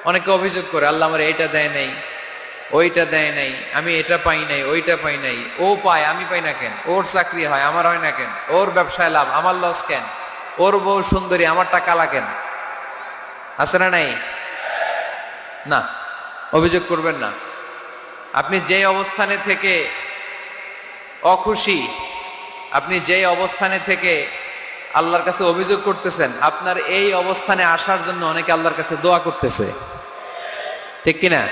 অনেকে অভিযোগ করে, আল্লাহ আমার এইটা দেয় নাই, ওইটা দেয় নাই, আমি এটা পাই নাই, ওইটা পাই নাই, ও পায় আমি পাই না কেন, ওর চাকরি হয় আমার হয় না কেন, ওর ব্যবসায় লাভ আমার লস কেন, ওর বউ সুন্দরী আমার টাকা লাগেন। আছে না নাই? না, অভিযোগ করবেন না। আপনি যে অবস্থানে থেকে অখুশি, আপনি যে অবস্থানে থেকে আল্লাহর কাছে অভিযোগ করতেছেন, আপনার এই অবস্থানে আসার জন্য অনেকে আল্লাহর কাছে দোয়া করতেছে, ঠিক কিনা?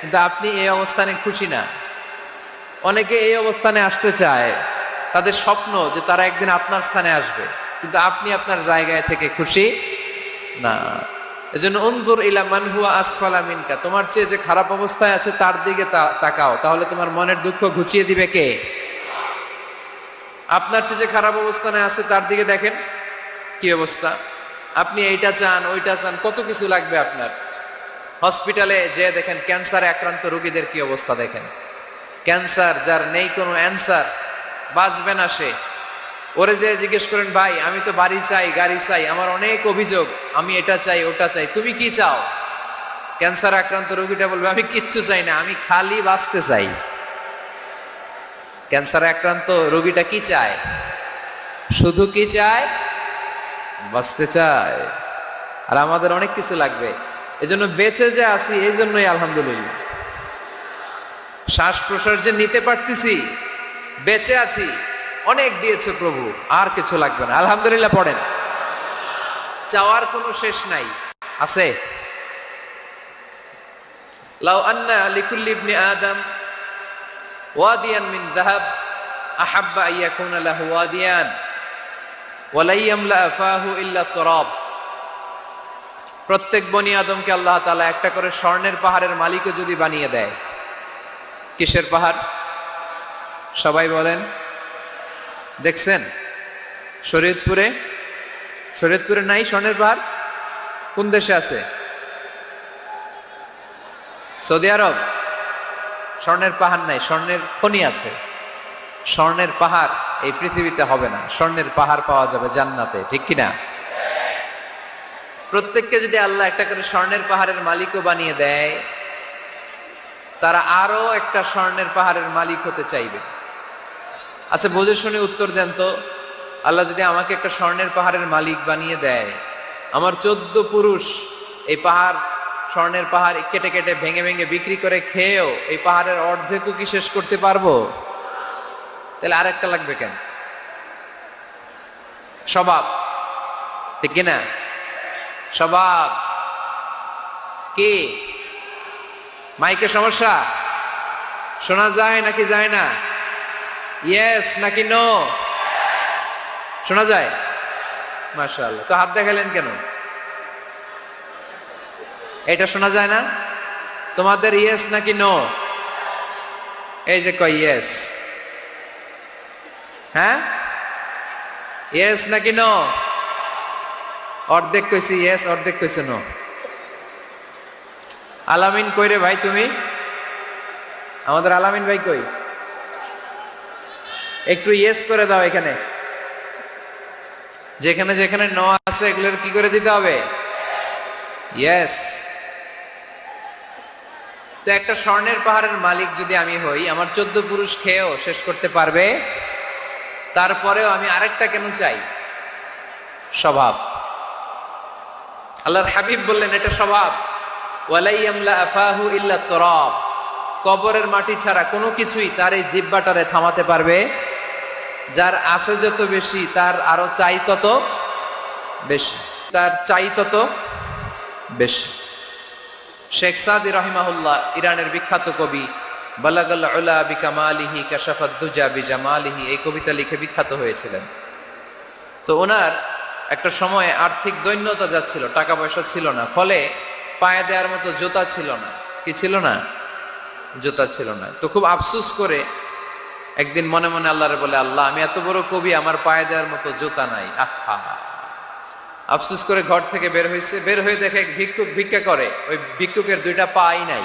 কিন্তু আপনি এই অবস্থানে খুশি না। অনেকে এই অবস্থানে আসতে চায়, তাদের স্বপ্ন যে তারা একদিন আপনার স্থানে আসবে, কিন্তু আপনি আপনার জায়গায় থেকে খুশি না। এজন্য উনজুর ইলা মান হুয়া আসফালা মিনকা, তোমার চেয়ে যে খারাপ অবস্থায় আছে তার দিকে তাকাও, তাহলে তোমার মনের দুঃখ ঘুচিয়ে দিবে কে? আপনার চেয়ে যে খারাপ অবস্থানে আছে তার দিকে দেখেন কি অবস্থা। আপনি এইটা চান, ওইটা চান, কত কিছু লাগবে আপনার। হসপিটালে যে দেখেন ক্যান্সারে আক্রান্ত রোগীদের কি অবস্থা দেখেন। ক্যান্সার যার নেই কোনো অ্যান্সার, বাঁচবে না সে। ওরে যে জিজ্ঞেস করেন, ভাই আমি তো বাড়ি চাই, গাড়ি চাই, আমার অনেক অভিযোগ, আমি এটা চাই ওটা চাই, তুমি কি চাও? ক্যান্সার আক্রান্ত রোগীটা বলবে, আমি কিচ্ছু চাই না, আমি খালি বাঁচতে চাই। ক্যান্সারে আক্রান্ত রোগীটা কি চায়? শুধু কি চায়? বাঁচতে চায়। আর আমাদের অনেক কিছু লাগবে। এজন্য বেঁচে যে আছি এই জন্যই আলহামদুলিল্লাহ। শ্বাস প্রশ্বাস যে নিতে পারতেছি, বেঁচে আছি, অনেক দিয়েছে প্রভু, আর কিছু লাগবে না, আলহামদুলিল্লাহ পড়েন। চাওয়ার কোনো শেষ নাই, আছে? লাউ আন্না লিকুল্লি ইবনি আদম ওয়াদিয়ান মিন যাহাব আহাব্বা আইয়াকুনা লাহু ওয়াদিয়ান ওয়া লা ইয়ামলা ফাহু ইল্লা তুরাব। প্রত্যেক বনি আদমকে আল্লাহ তাআলা একটা করে স্বর্ণের পাহাড়ের মালিকও যদি বানিয়ে দেয়। কিসের পাহাড়? সবাই বলেন। দেখছেন শরীয়তপুরে? শরীয়তপুরে নাই স্বর্ণের পাহাড়? কোন দেশে আছে? সৌদি আরব। স্বর্ণের পাহাড় নাই, স্বর্ণের খনি আছে। স্বর্ণের পাহাড় এই পৃথিবীতে হবে না, স্বর্ণের পাহাড় পাওয়া যাবে জান্নাতে, ঠিক কিনা? প্রত্যেককে যদি আল্লাহ একটা করে স্বর্ণের পাহাড়ের মালিকও বানিয়ে দেয়, তারা আরো একটা স্বর্ণের পাহাড়ের মালিক হতে চাইবে। আচ্ছা বুঝে শুনে উত্তর দেন তো, আল্লাহ যদি আমাকে একটা স্বর্ণের পাহাড়ের মালিক বানিয়ে দেয়, আমার 14 পুরুষ এই পাহাড়, স্বর্ণের পাহাড় কেটে কেটে ভেঙে ভেঙে বিক্রি করে খেয়েও এই পাহাড়ের অর্ধেকও কি শেষ করতে পারবো? তাহলে আরেকটা লাগবে কেন? স্বভাব, ঠিক কিনা? স্বভাব কি? মাইকে সমস্যা? শোনা যায় নাকি যায় না? ইয়েস নাকি নো? শোনা যায়? মাশাআল্লাহ। তো হাত দেখালেন কেন? এটা শোনা যায় না? তোমাদের ইয়েস নাকি নো? এই যে কয় ইয়েস। হ্যাঁ, ইয়েস নাকি নো? অর্ধেক কইছি ইয়েস, অর্ধেক কইছে নো। আলামিন কই রে ভাই তুমি? আমাদের আলামিন ভাই কই? একটু ইয়েস করে দাও। এখানে যেখানে যেখানে নো আছে এগুলোর কি করে দিতে হবে? ইয়েস। তো একটা স্বর্ণের পাহাড়ের মালিক যদি আমি হই, আমার 14 পুরুষ খেয়েও শেষ করতে পারবে, তারপরেও আমি আরেকটা কেন চাই? স্বভাব। আল্লাহর হাবিব বললেন এটা স্বভাব। ওয়ালা ইয়ামলা আফাহু ইল্লা তুরাব। কবরের মাটি ছাড়া কোনো কিছুই তার এই জিহ্বাটারে থামাতে পারবে। যার আছে যত বেশি তার আরো চাই তত বেশি, তার চাই তত বেশি। শেখ সাদি রাহিমাহুল্লাহ, ইরানের বিখ্যাত কবি, বালাগাল উলা বিকামালিহি কাশাফাদ দুজা বিজামালিহি, এই কবিতা লিখে বিখ্যাত হয়েছিলেন। তো ওনার একটা সময় আর্থিক দৈন্যতা যাচ্ছিল, টাকা পয়সা ছিল না, ফলে পায়ে দেওয়ার মতো জুতা ছিল না। কি ছিল না? জুতা ছিল না। তো খুব আফসোস করে একদিন মনে মনে আল্লাহরে বলে, আল্লাহ আমি এত বড় কবি, আমার পায়ে দেওয়ার মতো জুতা নাই। আহা, আফসোস করে ঘর থেকে বের হয়েছে। বের হয়ে দেখে এক ভিক্ষুক ভিক্ষা করে। ওই ভিক্ষুকের 2টা পাই নাই।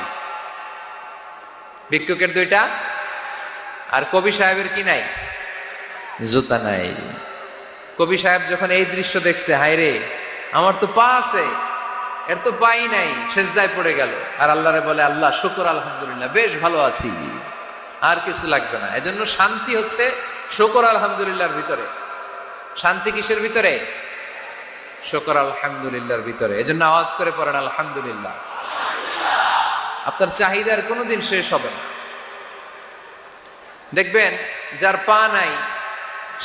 ভিক্ষুকের 2টা, আর কবি সাহেবের কি নাই? জুতা নাই। কবি সাহেব যখন এই দৃশ্য দেখছে, হায় রে আমার তো পা আছে এর তো পাই নাই, সেজদায় পড়ে গেল আর আল্লাহরে বলে আল্লাহ শুকর আলহামদুলিল্লাহ বেশ ভালো আছি, আর কিছু লাগবে না। এজন্য শান্তি হচ্ছে শুকর আলহামদুলিল্লাহর ভিতরে। শান্তি কিসের ভিতরে? শুকর আলহামদুলিল্লাহর ভিতরে। এজন্য আওয়াজ করে পড়েন আলহামদুলিল্লাহ। আপনার চাহিদার কোনোদিন শেষ হবে না। দেখবেন যার পা নাই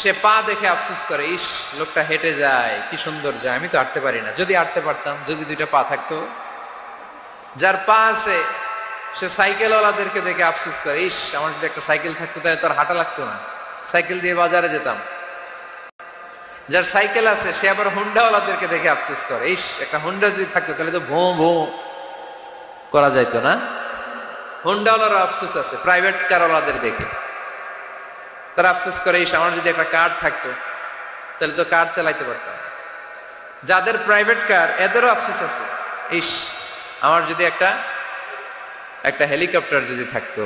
সে পা দেখে আফসোস করে, ইস লোকটা হেঁটে যায় কি সুন্দর যায়, আমি তো হাঁটতে পারি না, যদি হাঁটতে পারতাম, যদি দুইটা পা থাকতো। যার পা আছে সে সাইকেলওয়ালাদেরকে দেখে আফসোস করে, ইস আমার যদি একটা সাইকেল থাকতো তাহলে তার হাঁটা লাগতো না, সাইকেল দিয়ে বাজারে যেতাম। যার সাইকেল আছে সে আবার হুন্ডাওয়ালাদেরকে দেখে আফসোস করে, ইস একটা হুন্ডা যদি থাকতো তাহলে তো ভোঁ ভোঁ করা যাইতো না। হুন্ডাওয়ালারও আফসোস আছে প্রাইভেট কারওয়ালাদের দেখে, তারা আফসোস করে, ইস আমার যদি একটা কার থাকতো তাহলে তো কার চালাইতে পারতাম। যাদের প্রাইভেট কার এদেরও আফসোস আছে, ইস আমার যদি একটা হেলিকপ্টার যদি থাকতো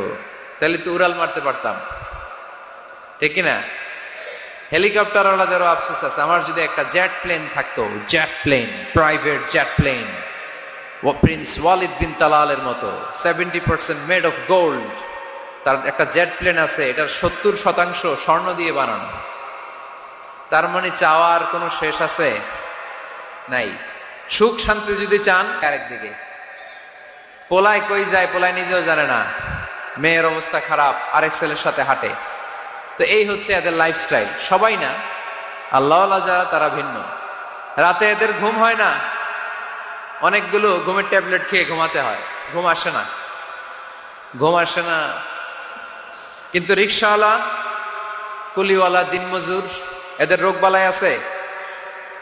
তাহলে তো উড়াল মারতে পারতাম, ঠিক কিনা? হেলিকপ্টার ওয়ালাদেরও আফসোস আছে, আমার যদি একটা জেট প্লেন থাকতো, jet plane, private jet plane, prince Walid bin তালালের মতো 70% মেড অফ গোল্ড, তার একটা জেট প্লেন আছে, এটার 70% স্বর্ণ দিয়ে বানানো। তার মানে চাওয়ার কোনো শেষ আছে নাই। সুখ শান্তি যদি চান আরেকদিকে, পোলায় কই যায় পোলায় নিজেও জানে না, মেয়ের অবস্থা খারাপ আরেক ছেলের সাথে হাঁটে। তো এই হচ্ছে এদের লাইফস্টাইল। সবাই না, আল্লাহওয়ালা যারা তারা ভিন্ন। রাতে এদের ঘুম হয় না, অনেকগুলো ঘুমের ট্যাবলেট খেয়ে ঘুমাতে হয়, ঘুম আসে না, ঘুম আসে না। কিন্তু রিক্সাওয়ালা, কুলিওয়ালা, দিনমজুর, এদের রোগ বালাই আছে,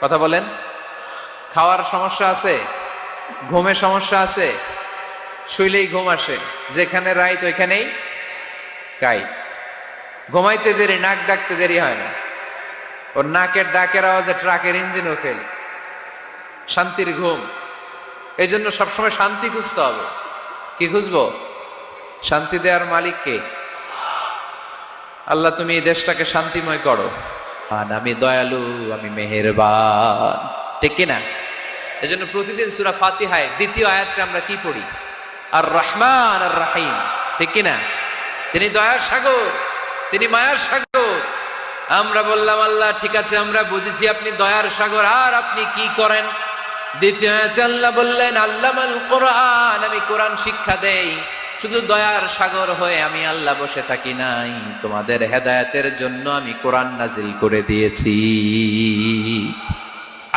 কথা বলেন? খাওয়ার সমস্যা আছে, ঘুমের সমস্যা আছে, শুইলেই ঘুম আসে, যেখানে রাইত ওইখানেই কাই। ঘুমাইতে দেরি, নাক ডাকতে দেরি হয় না, ওর নাকের ডাকের আওয়াজে ট্রাকের ইঞ্জিনও ফেল। শান্তির ঘুম। এই জন্য সবসময় শান্তি খুঁজতে হবে। কি খুঁজবো? শান্তি দেওয়ার মালিক কে? আল্লাহ তুমি এই দেশটাকে শান্তিময় করো, আমি দয়ালু, আমি মেহেরবান, ঠিক কিনা? এই জন্য প্রতিদিন সূরা ফাতিহায় দ্বিতীয় আয়াতটা আমরা কি পড়ি? আর রহমান আর রাহিম, ঠিক কিনা? তিনি দয়ার সাগর, তিনি মায়ার সাগর। আমরা বললাম আল্লাহ ঠিক আছে আমরা বুঝেছি আপনি দয়ার সাগর, আর আপনি কি করেন? দ্বিতীয় আয়াতে আল্লাহ বললেন আল্লামাল কোরআন, আমি কোরআন শিক্ষা দেই। শুধু দয়ার সাগর হয়ে আমি আল্লাহ বসে থাকি নাই, তোমাদের হেদায়েতের জন্য আমি কোরআন নাজিল করে দিয়েছি।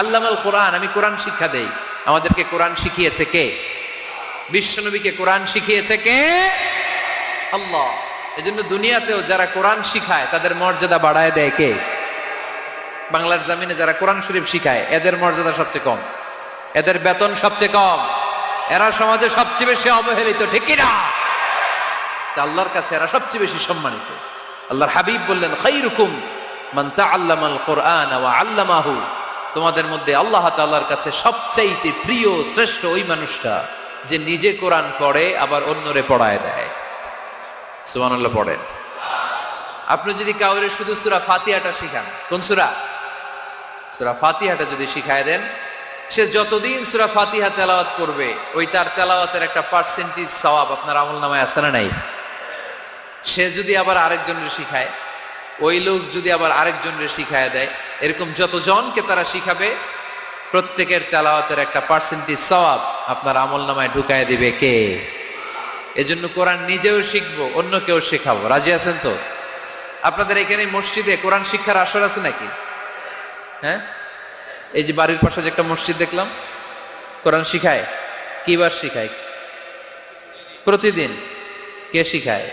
আল্লামাল কোরআন, আমি কোরআন শিক্ষা দেই। আমাদেরকে কোরআন শিখিয়েছে কে? বিশ্বনবীকে কোরআন শিখিয়েছে কে? আল্লাহ। এজন্য দুনিয়াতেও যারা কোরআন শিখায় তাদের মর্যাদা বাড়ায় দেয় কে? বাংলার জমিনে যারা কোরআন শরীফ শিখায় এদের মর্যাদা সবচেয়ে কম, এদের বেতন সবচেয়ে কম, এরা সমাজে সবচেয়ে বেশি অবহেলিত, ঠিক কিনা? আল্লাহর কাছে এরা সবচেয়ে বেশি সম্মানিত। আল্লাহর হাবিব বললেন খায়রুকুম মান তাআল্লামাল কোরআন ওয়া আল্লামাহু, তোমাদের মধ্যে আল্লাহ তাআলার কাছে সবচাইতে প্রিয় শ্রেষ্ঠ ওই মানুষটা যে নিজে কোরআন পড়ে আবার অন্যরে পড়ায় দেয়। সুবহানাল্লাহ পড়েন। আপনি যদি কাউরে শুধু সূরা ফাতিহাটা শিখান, কোন সূরা? সূরা ফাতিহাটা যদি শিখায় দেন, সে যতদিন সূরা ফাতিহা তেলাওয়াত করবে ওই তার তেলাওয়াতের একটা পার্সেন্টেজ সওয়াব আপনার আমলনামায় আছে না নাই? সে যদি আবার আরেকজনের শিখায়, ওই লোক যদি আবার আরেকজনের শিখায় দেয়, এরকম যতজনকে তারা শিখাবে প্রত্যেকের তেলাওয়াতের একটা পার্সেন্টেজ সওয়াব আপনার আমলনামায় ঢুকায় দিবে কে? এজন্য কোরআন নিজেও শিখবো, অন্যকেও শেখাবো। রাজি আছেন তো? আপনাদের এখানে মসজিদে কোরআন শিক্ষার আসর আছে নাকি? হ্যাঁ, এই যে বাড়ির পাশে যে একটা মসজিদ দেখলাম, কোরআন শিখায়। কিবার শিখায়? প্রতিদিন। কে শিখায়?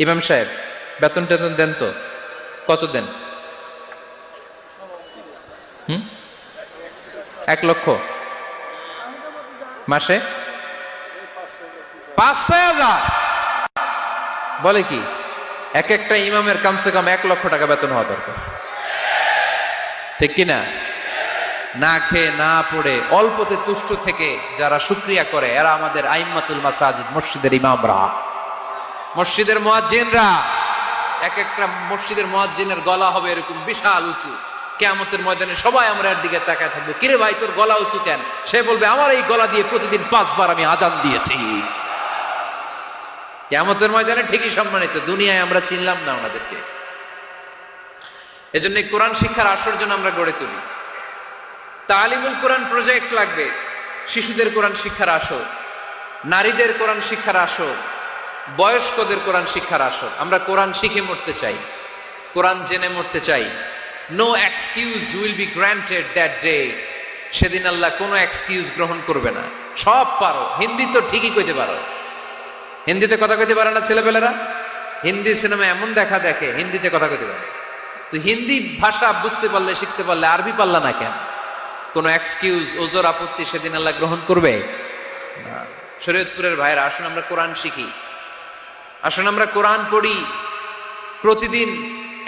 ইমাম সাহেব। বেতন টেতন দেন তো? কত দেন? 1 লক্ষ মাসে? 5-6 হাজার? বলে কি? এক একটা ইমামের কমসে কম 1 লক্ষ টাকা বেতন হওয়া দরকার, ঠিক কিনা? না খেয়ে না পড়ে অল্পতে তুষ্ট থেকে যারা শুকরিয়া করে এরা আমাদের আইম্মাতুল মাসাজিদ, মসজিদের ইমামরা, মসজিদের মুয়াজ্জিনরা। এক একটা মসজিদের মুয়াজ্জিনের গলা হবে এরকম বিশাল উঁচু, কিয়ামতের ময়দানে সবাই আমরা এর দিকে তাকায় থাকবো, কিরে ভাই তোর গলা উঁচু কেন? সে বলবে আমার এই গলা দিয়ে প্রতিদিন 5 বার আমি আজান দিয়েছি। কিয়ামতের ময়দানে ঠিকই সম্মানিত, দুনিয়ায় আমরা চিনলাম না ওনাদেরকে। এজন্য কোরআন শিক্ষার আসর জন্য আমরা গড়ে তুলি। তালিমুল কোরআন প্রজেক্ট লাগবে, শিশুদের কোরআন শিক্ষার আসর, নারীদের কোরআন শিক্ষার আসর, বয়স্কদের কোরআন শিক্ষার আসর। আমরা কোরআন শিখে মরতে চাই, কোরআন জেনে মরতে চাই। No excuse will be granted that day. সেদিন আল্লাহ কোনো এক্সকিউজ গ্রহণ করবে না। সব পারো, হিন্দি তো ঠিকই কইতে পারো, হিন্দিতে কথা কইতে পারে না ছেলেপেলেরা? হিন্দি সিনেমা এমন দেখা দেখে হিন্দিতে কথা কইতে পারে, তো হিন্দি ভাষা বুঝতে পারলে শিখতে পারলে আরবি পারলা না কেন? কোনো এক্সকিউজ ওজোর আপত্তি সেদিন আল্লাহ গ্রহণ করবে না। শরীয়তপুরের ভাইরা, আসুন আমরা কোরআন শিখি, আসুন আমরা কোরআন পড়ি। প্রতিদিন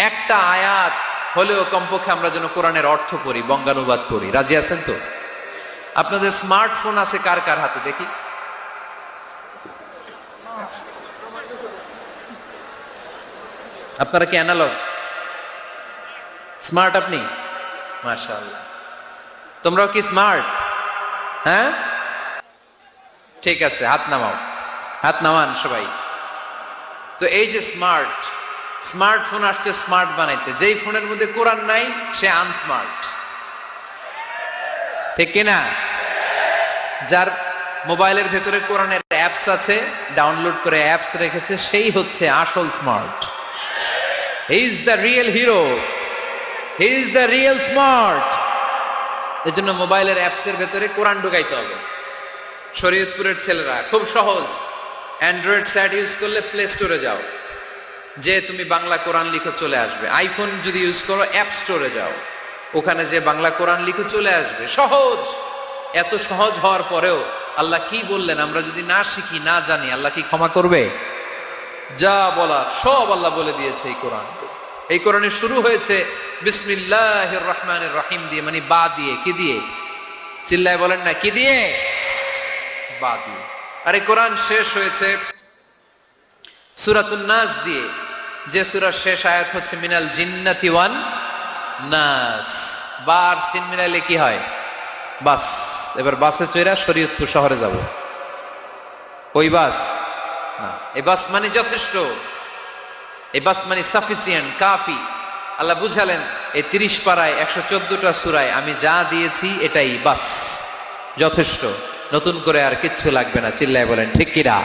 একটা আয়াত হলেও কমপক্ষে আমরা যেন কোরআনের অর্থ পড়ি, বঙ্গানুবাদ পড়ি। রাজি আছেন তো? আপনাদের স্মার্টফোন আছে কার কার হাতে দেখি? আপনারা কি অ্যানালগ? স্মার্ট আপনি? মাশাআল্লাহ। তোমরাও কি স্মার্ট? হ্যাঁ, ঠিক আছে, হাত নামাও, হাত নামান সবাই। তো এই যে স্মার্টফোন আসছে স্মার্ট বানাইতে, যেই ফোনের মধ্যে কোরআন নাই সে আনস্মার্ট, ঠিক কিনা? যার মোবাইলের ভেতরে কোরআনের অ্যাপস আছে, ডাউনলোড করে অ্যাপস রেখেছে, সেই হচ্ছে আসল smart. He is the real hero, he is the real smart. এর জন্য মোবাইলের অ্যাপসের ভেতরে কোরআন ঢুকাইতে হবে। শরীয়তপুরের ছেলেরা খুব সহজ, অ্যান্ড্রয়েড সেট ইউজ করলে প্লে স্টোরে যাও, যে তুমি বাংলা কোরআন লিখো চলে আসবে। আইফোন যদি ইউজ করো অ্যাপ স্টোরে যাও, ওখানে যে বাংলা কোরআন লিখো চলে আসবে। সহজ। এত সহজ হওয়ার পরেও আল্লাহ কি বললেন আমরা যদি না শিখি, না জানি, আল্লাহ কি ক্ষমা করবে? যা বলার সব আল্লাহ বলে দিয়েছে এই কোরআন। এই কোরআনে শুরু হয়েছে বিসমিল্লাহির রহমানির রহিম দিয়ে, মানে বা দিয়ে। কি দিয়ে? চিল্লায় বলেন না, কি দিয়ে? বা দিয়ে। আর এই কোরআন শেষ হয়েছে সূরাতুন নাস দিয়ে, যে সূরার শেষ আয়াত হচ্ছে মিনাল জিন্নাতি ওয়ান নাস। বার সিন মিলাইলে কি হয়? বাস। এবার বাসে চড়া শরীয়তপুর শহরে যাব। ওই বাস না, এই বাস মানে যথেষ্ট, এই বাস মানে সাফিসিয়েন্ট, কাফি। আল্লাহ বুঝালেন এই 30 পারায় 114টা সূরায় আমি যা দিয়েছি এটাই বাস, যথেষ্ট। নতুন করে আর কিচ্ছু লাগবে না। চিল্লায় বলেন ঠিক কিনা?